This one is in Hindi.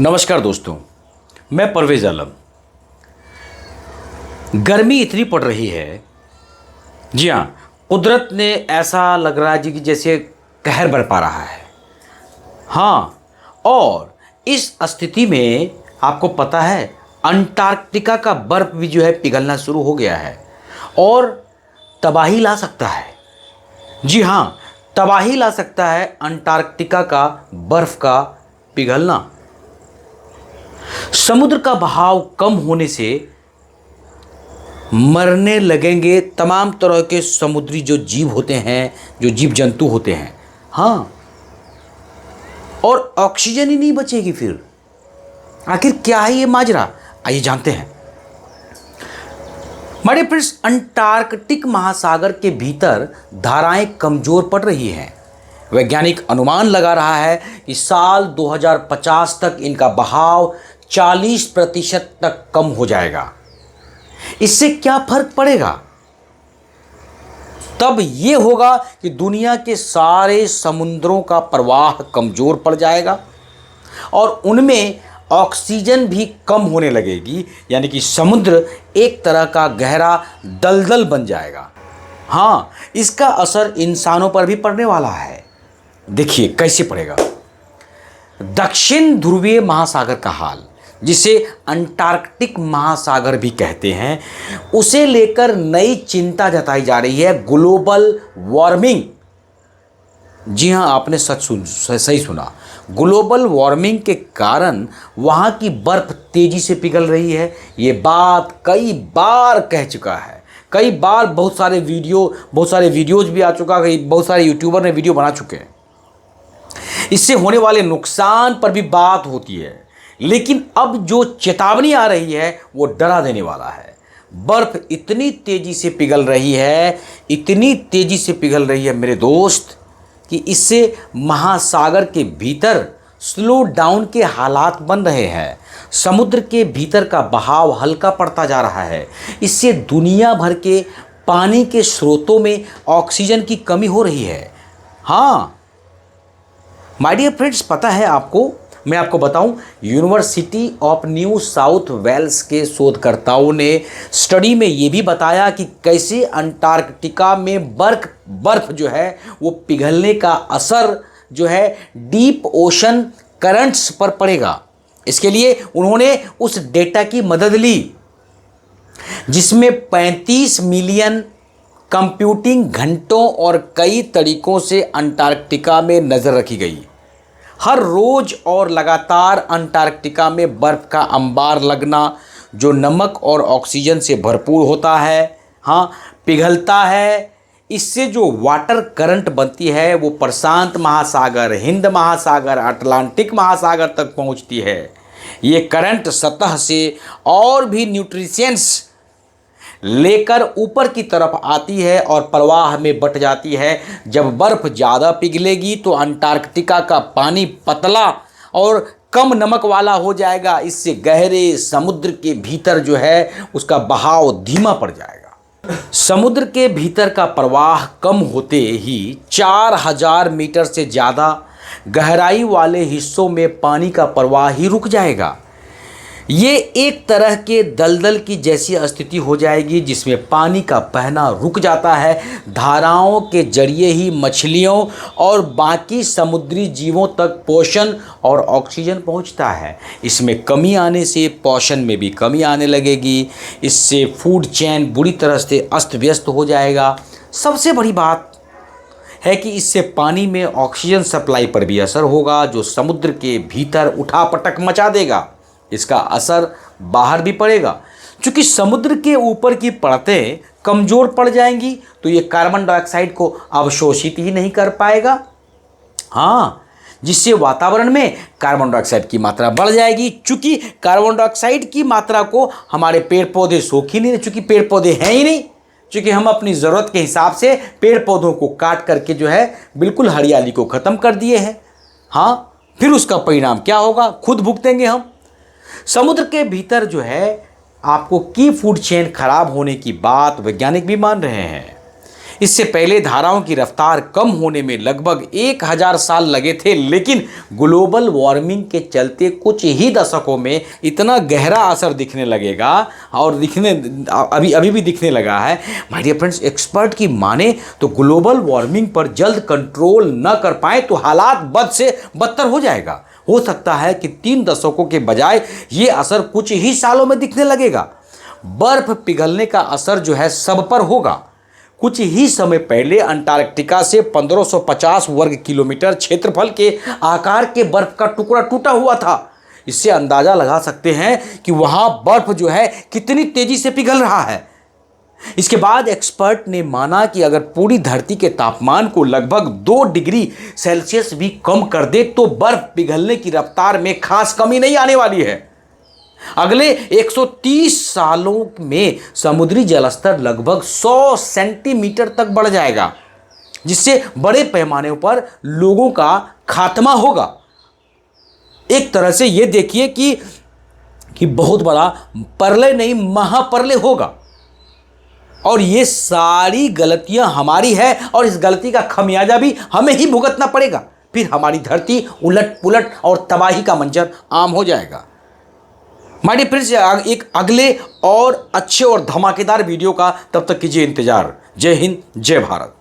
नमस्कार दोस्तों, मैं परवेज़ आलम। गर्मी इतनी पड़ रही है। जी हाँ, कुदरत ने ऐसा लग रहा है जी कि जैसे कहर बरपा रहा है। हाँ, और इस स्थिति में आपको पता है अंटार्कटिका का बर्फ़ भी जो है पिघलना शुरू हो गया है और तबाही ला सकता है। जी हाँ, तबाही ला सकता है अंटार्कटिका का बर्फ़ का पिघलना। समुद्र का बहाव कम होने से मरने लगेंगे तमाम तरह के समुद्री जो जीव होते हैं, जो जीव जंतु होते हैं। हाँ, और ऑक्सीजन ही नहीं बचेगी फिर। आखिर क्या है ये माजरा, आइए जानते हैं। हमारे फ्रेंड्स, अंटार्कटिक महासागर के भीतर धाराएं कमजोर पड़ रही हैं। वैज्ञानिक अनुमान लगा रहा है कि साल 2050 तक इनका बहाव 40% तक कम हो जाएगा। इससे क्या फर्क पड़ेगा? तब यह होगा कि दुनिया के सारे समुद्रों का प्रवाह कमजोर पड़ जाएगा और उनमें ऑक्सीजन भी कम होने लगेगी, यानी कि समुद्र एक तरह का गहरा दलदल बन जाएगा। हाँ, इसका असर इंसानों पर भी पड़ने वाला है। देखिए कैसे पड़ेगा। दक्षिण ध्रुवीय महासागर का हाल, जिसे अंटार्कटिक महासागर भी कहते हैं, उसे लेकर नई चिंता जताई जा रही है। Global warming. जी हां, आपने सही सुना। ग्लोबल वार्मिंग के कारण वहां की बर्फ तेजी से पिघल रही है। ये बात कई बार कह चुका है, कई बार बहुत सारे वीडियोज भी आ चुका है, बहुत सारे यूट्यूबर ने वीडियो बना चुके हैं। इससे होने वाले नुकसान पर भी बात होती है, लेकिन अब जो चेतावनी आ रही है वो डरा देने वाला है। बर्फ इतनी तेजी से पिघल रही है मेरे दोस्त, कि इससे महासागर के भीतर स्लो डाउन के हालात बन रहे हैं। समुद्र के भीतर का बहाव हल्का पड़ता जा रहा है। इससे दुनिया भर के पानी के स्रोतों में ऑक्सीजन की कमी हो रही है। हाँ माय डियर फ्रेंड्स, पता है आपको, मैं आपको बताऊं, university of New South Wales के शोधकर्ताओं ने स्टडी में ये भी बताया कि कैसे अंटार्कटिका में बर्फ जो है वो पिघलने का असर जो है डीप ओशन करंट्स पर पड़ेगा। इसके लिए उन्होंने उस डेटा की मदद ली जिसमें 35 मिलियन कंप्यूटिंग घंटों और कई तरीकों से अंटार्कटिका में नज़र रखी गई। हर रोज और लगातार अंटार्कटिका में बर्फ़ का अंबार लगना, जो नमक और ऑक्सीजन से भरपूर होता है, हाँ, पिघलता है। इससे जो वाटर करंट बनती है वो प्रशांत महासागर, हिंद महासागर, अटलांटिक महासागर तक पहुंचती है। ये करंट सतह से और भी न्यूट्रिशंस लेकर ऊपर की तरफ आती है और प्रवाह में बट जाती है। जब बर्फ़ ज़्यादा पिघलेगी तो अंटार्कटिका का पानी पतला और कम नमक वाला हो जाएगा। इससे गहरे समुद्र के भीतर जो है उसका बहाव धीमा पड़ जाएगा। समुद्र के भीतर का प्रवाह कम होते ही 4000 मीटर से ज़्यादा गहराई वाले हिस्सों में पानी का प्रवाह ही रुक जाएगा। ये एक तरह के दलदल की जैसी स्थिति हो जाएगी जिसमें पानी का बहना रुक जाता है। धाराओं के जरिए ही मछलियों और बाकी समुद्री जीवों तक पोषण और ऑक्सीजन पहुंचता है। इसमें कमी आने से पोषण में भी कमी आने लगेगी। इससे फूड चेन बुरी तरह से अस्त व्यस्त हो जाएगा। सबसे बड़ी बात है कि इससे पानी में ऑक्सीजन सप्लाई पर भी असर होगा, जो समुद्र के भीतर उठापटक मचा देगा। इसका असर बाहर भी पड़ेगा। चूँकि समुद्र के ऊपर की परतें कमज़ोर पड़ जाएंगी तो ये कार्बन डाइऑक्साइड को अवशोषित ही नहीं कर पाएगा। हाँ, जिससे वातावरण में कार्बन डाइऑक्साइड की मात्रा बढ़ जाएगी। चूँकि कार्बन डाइऑक्साइड की मात्रा को हमारे पेड़ पौधे सोख ही नहीं, चूँकि पेड़ पौधे हैं ही नहीं, चूँकि हम अपनी ज़रूरत के हिसाब से पेड़ पौधों को काट करके जो है बिल्कुल हरियाली को ख़त्म कर दिए हैं। हाँ, फिर उसका परिणाम क्या होगा खुद भुगतेंगे हम। समुद्र के भीतर जो है आपको की फूड चेन खराब होने की बात वैज्ञानिक भी मान रहे हैं। इससे पहले धाराओं की रफ्तार कम होने में लगभग 1000 साल लगे थे, लेकिन ग्लोबल वार्मिंग के चलते कुछ ही दशकों में इतना गहरा असर दिखने लगेगा और अभी भी दिखने लगा है। माय डियर फ्रेंड्स, एक्सपर्ट की माने तो ग्लोबल वार्मिंग पर जल्द कंट्रोल न कर पाए तो हालात बद से बदतर हो जाएगा। हो सकता है कि 3 दशकों के बजाय ये असर कुछ ही सालों में दिखने लगेगा। बर्फ पिघलने का असर जो है सब पर होगा। कुछ ही समय पहले अंटार्कटिका से 1550 वर्ग किलोमीटर क्षेत्रफल के आकार के बर्फ का टुकड़ा टूटा हुआ था। इससे अंदाजा लगा सकते हैं कि वहां बर्फ जो है कितनी तेजी से पिघल रहा है। इसके बाद एक्सपर्ट ने माना कि अगर पूरी धरती के तापमान को लगभग 2 डिग्री सेल्सियस भी कम कर दे तो बर्फ पिघलने की रफ्तार में खास कमी नहीं आने वाली है। अगले 130 सालों में समुद्री जलस्तर लगभग 100 सेंटीमीटर तक बढ़ जाएगा, जिससे बड़े पैमाने पर लोगों का खात्मा होगा। एक तरह से यह देखिए कि बहुत बड़ा प्रलय नहीं, महाप्रलय होगा। और ये सारी गलतियां हमारी है और इस गलती का खमियाजा भी हमें ही भुगतना पड़ेगा। फिर हमारी धरती उलट पुलट और तबाही का मंजर आम हो जाएगा। माय डियर फ्रेंड्स, एक अगले और अच्छे और धमाकेदार वीडियो का तब तक कीजिए इंतजार। जय हिंद, जय भारत।